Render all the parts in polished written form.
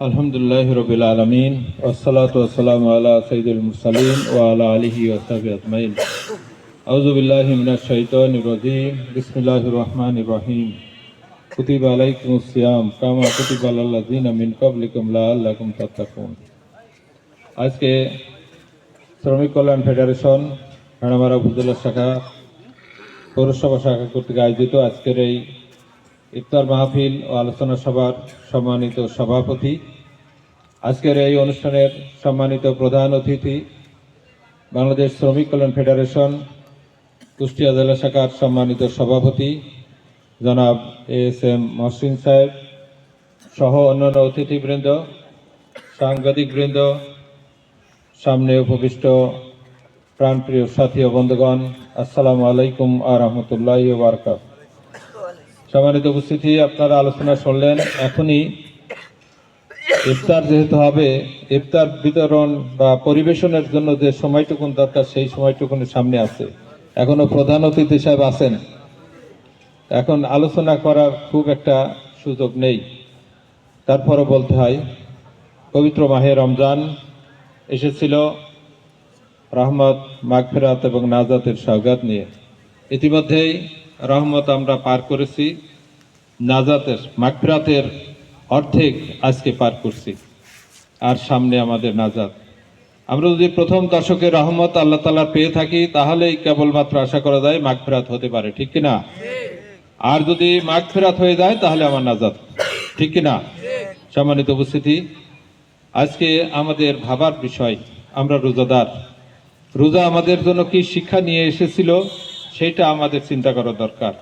আলহামদুলিল্লাহ রবিল আলমিন ওয়াসসালাতু ওয়াসসালামু আলা সাইয়্যিদিল মুরসালিন ওয়া আলা আলিহি ওয়া সাহবিহি আজমাইন। আউযু বিল্লাহি মিনাশ শাইতানির রাজীম। বিসমিল্লাহির রহমানির রহিম। কুতিবা আলাইকুমুস সিয়াম কামা কুতিবা আলাল লাযিনা মিন ক্বাবলিকুম লাআল্লাকুম তাত্তাকুন। আজকে শ্রমিক কল্যাণ ফেডারেশন ভাড়ামারা উপজেলা শাখা পৌরসভা শাখা কর্তৃক আয়োজিত আজকের এই ইফতার মাহফিল ও আলোচনা সভার সম্মানিত সভাপতি, আজকের এই অনুষ্ঠানের সম্মানিত প্রধান অতিথি, বাংলাদেশ শ্রমিক কল্যাণ ফেডারেশন কুষ্টিয়া জেলা শাখার সম্মানিত সভাপতি জনাব এএসএম মহসিন সাহেব সহ অন্যান্য অতিথিবৃন্দ, সাংবাদিকবৃন্দ, সামনে উপবিষ্ট প্রাণপ্রিয় সাথী ও বন্ধুগণ, আসসালামু আলাইকুম ওয়া রাহমাতুল্লাহি ওয়া বারাকাতুহু। সম্মানিত উপস্থিতি, আপনারা আলোচনা শুনলেন। এখনই ইফতার যেহেতু হবে, ইফতার বিতরণ বা পরিবেশনের জন্য যে সময়টুকুন দরকার সেই সময়টুকুন সামনে আছে। এখনো প্রধান অতিথি সাহেব আছেন, এখন আলোচনা করার খুব একটা সুযোগ নেই। তারপরও বলতে হয়, পবিত্র মাহে রমজান এসেছিল রহমত, মাগফিরাত এবং নাজাতের সওগাত নিয়ে। ইতিমধ্যেই রহমত আমরা পার করেছি, নাজাতের মাগফিরাতের অর্ধেক আজকে পার করছি, আর সামনে আমাদের নাজাত। আমরা যদি প্রথম দশকে রহমত আল্লাহ তাআলা পেয়ে থাকি, তাহলেই কেবলমাত্র আশা করা যায় মাগফিরাত হতে পারে, ঠিক কিনা? আর যদি মাগফিরাত হয়ে যায় তাহলে আমার নাজাত, ঠিক কিনা? সম্মানিত উপস্থিতি, আজকে আমাদের ভাবার বিষয়, আমরা রোজাদার। রোজা আমাদের জন্য কি শিক্ষা নিয়ে এসেছিল সেইটা আমাদের চিন্তা করা দরকার।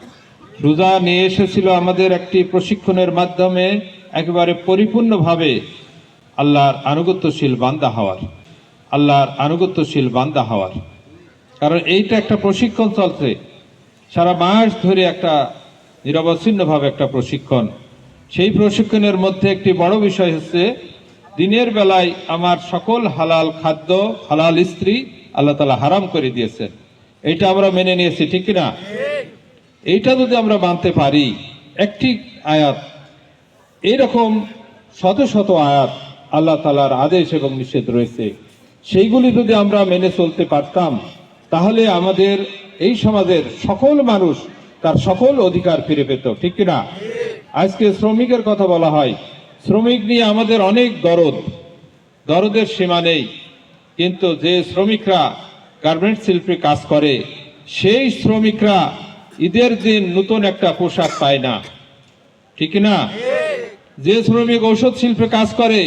রোজা নিয়ে এসেছিল আমাদের একটি প্রশিক্ষণের মাধ্যমে একেবারে পরিপূর্ণভাবে আল্লাহর আনুগত্যশীল বান্দা হওয়ার, আল্লাহর আনুগত্যশীল বান্দা হওয়ার। কারণ এইটা একটা প্রশিক্ষণ চলছে সারা মাস ধরে, একটা নিরবচ্ছিন্নভাবে একটা প্রশিক্ষণ। সেই প্রশিক্ষণের মধ্যে একটি বড় বিষয় হচ্ছে, দিনের বেলায় আমার সকল হালাল খাদ্য, হালাল স্ত্রী আল্লাহ তাআলা হারাম করে দিয়েছেন। এটা আমরা মেনে নিয়েছি, ঠিক কিনা? এইটা যদি আমরা মানতে পারি, একটি আয়াত, এইরকম শত শত আয়াত আল্লাহ তাআলার আদেশ এবং নিষেধ রয়েছে, সেইগুলি যদি আমরা মেনে চলতে পারতাম, তাহলে আমাদের এই সমাজের সকল মানুষ তার সকল অধিকার ফিরে পেত, ঠিক কিনা? আজকে শ্রমিকের কথা বলা হয়, শ্রমিক নিয়ে আমাদের অনেক দরদের সীমা নেই। কিন্তু যে শ্রমিকরা গার্মেন্টস শিল্পে কাজ করে, সেই শ্রমিকরা ঈদের দিন নতুন একটা পোশাক পায় না, ঠিক না? যে শ্রমিক ঔষধ শিল্পে কাজ করে,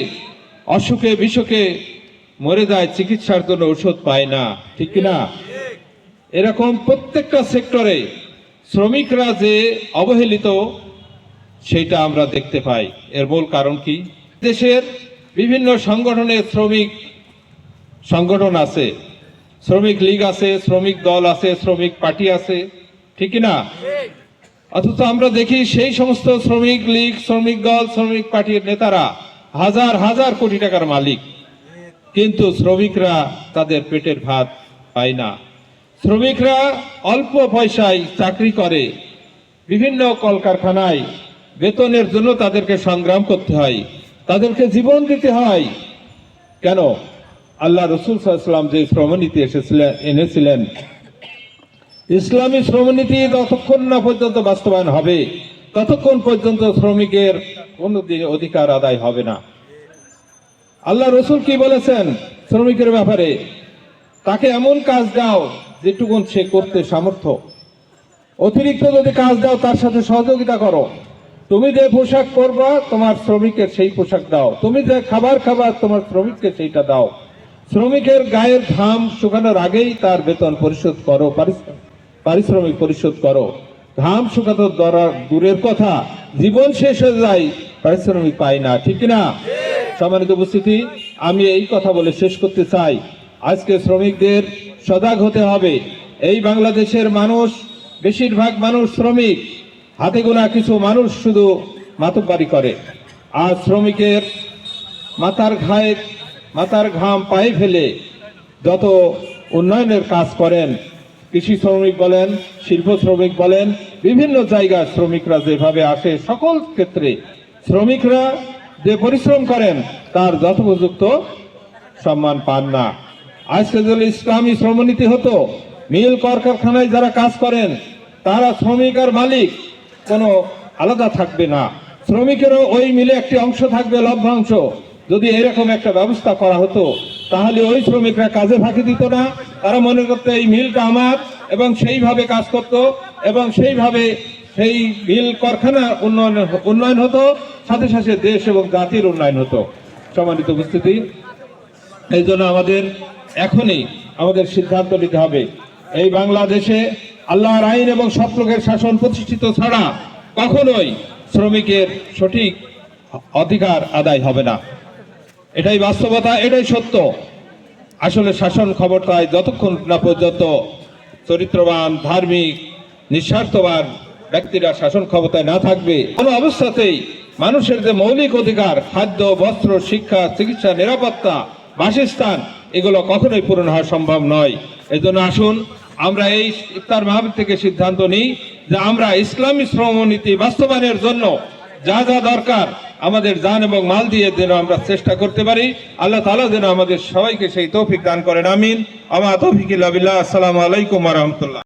অসুখে বিসুখে মরে যায়, চিকিৎসার জন্য ঔষধ পায় না, ঠিক না? এরকম প্রত্যেকটা সেক্টরে শ্রমিকরা যে অবহেলিত, সেটা আমরা দেখতে পাই। এর মূল কারণ কি? দেশের বিভিন্ন সংগঠনে শ্রমিক সংগঠন আছে, শ্রমিক লীগ আছে, শ্রমিক দল আছে, শ্রমিক পার্টি আছে, ঠিক না? অথচ আমরা দেখি সেই সমস্ত শ্রমিক লীগ, শ্রমিক দল, শ্রমিক পার্টির নেতারা হাজার হাজার কোটি টাকার মালিক, কিন্তু শ্রমিকরা তাদের পেটের ভাত পায় না। শ্রমিকরা অল্প পয়সায় চাকরি করে, বিভিন্ন কলকারখানায় বেতনের জন্য তাদেরকে সংগ্রাম করতে হয়, তাদেরকে জীবন দিতে হয়। কেন? আল্লাহ রাসূল সাল্লাল্লাহু আলাইহি ওয়াসাল্লাম যে শ্রমনীতি এনেছিলেন, ইসলামী শ্রমনীতি যতক্ষণ না পর্যন্ত বাস্তবায়ন হবে, ততক্ষণ পর্যন্ত শ্রমিকের কোনদিন অধিকার আদায় হবে না। আল্লাহ রাসূল কি বলেছেন শ্রমিকের ব্যাপারে? তাকে এমন কাজ দাও যেটুকুন সে করতে সামর্থ্য, অতিরিক্ত যদি কাজ দাও তার সাথে সহযোগিতা করো। তুমি যে পোশাক পরবা তোমার শ্রমিকের সেই পোশাক দাও, তুমি যে খাবার খাবার তোমার শ্রমিককে সেইটা দাও। শ্রমিকের গায়ের ঘাম শুকানোর আগেই তার বেতন পরিশোধ করো, পারিশ্রমিক পরিশোধ করো। ঘাম শুকানো দূরের কথা, জীবন শেষ হয়ে যায়, পারিশ্রমিক পায় না, ঠিক না? সম্মানিত উপস্থিতি, আমি এই কথা বলে শেষ করতে চাই, আজকে শ্রমিকদের সজাগ হতে হবে। এই বাংলাদেশের মানুষ, বেশিরভাগ মানুষ শ্রমিক, হাতে গোনা কিছু মানুষ শুধু মাতব্বরি করে। আর শ্রমিকের মাথার ঘাম পায়ে ফেলে যত উন্নয়নের কাজ করেন, কৃষি শ্রমিক বলেন, শিল্প শ্রমিক বলেন, বিভিন্ন জায়গার শ্রমিকরা যেভাবে আসে, সকল ক্ষেত্রে শ্রমিকরা যে পরিশ্রম করেন তার যথোপযুক্ত সম্মান পান না। আজকে যদি ইসলামী শ্রমনীতি হতো, মিল কলকারখানায় যারা কাজ করেন তারা শ্রমিক আর মালিক কোনো আলাদা থাকবে না, শ্রমিকেরও ওই মিলে একটি অংশ থাকবে, লভ্যাংশ। যদি এরকম একটা ব্যবস্থা করা হতো তাহলে ওই শ্রমিকরা কাজে ফাঁকি দিত না, তারা মনে করতো এই মিলটা আমার, এবং সেইভাবে কাজ করত, এবং সেইভাবে সেই মিল কারখানা উন্নয়ন হতো, সাথে সাথে দেশ এবং জাতির উন্নয়ন হতো। সম্মানিত উপস্থিতি, এই জন্য আমাদের এখনই আমাদের সিদ্ধান্ত নিতে হবে, এই বাংলাদেশে আল্লাহর আইন এবং সৎ লোকের শাসন প্রতিষ্ঠিত ছাড়া কখনোই শ্রমিকের সঠিক অধিকার আদায় হবে না। এটাই বাস্তবতা, এটাই সত্য। আসলে শাসন ক্ষমতায় যতক্ষণ না পর্যন্ত চরিত্রবান, ধার্মিক, নিঃস্বার্থবান ব্যক্তিরা শাসন ক্ষমতায় না থাকবে, কোনো অবস্থাতেই মানুষের যে মৌলিক অধিকার, খাদ্য, বস্ত্র, শিক্ষা, চিকিৎসা, নিরাপত্তা, বাসস্থান, এগুলো কখনোই পূরণ হওয়া সম্ভব নয়। এই জন্য আসুন আমরা এই ইফতার মাহফিল থেকে সিদ্ধান্ত নিই যে আমরা ইসলামী শ্রমনীতি বাস্তবায়নের জন্য যা যা দরকার আমাদের জান এবং মাল দিয়ে যেন আমরা চেষ্টা করতে পারি। আল্লাহ তাআলা যেন আমাদের সবাইকে সেই তৌফিক দান করেন। আমিন। আমা তৌফিক ইল্লা বিল্লাহ। আসসালামু আলাইকুম ওয়া রাহমাতুল্লাহ।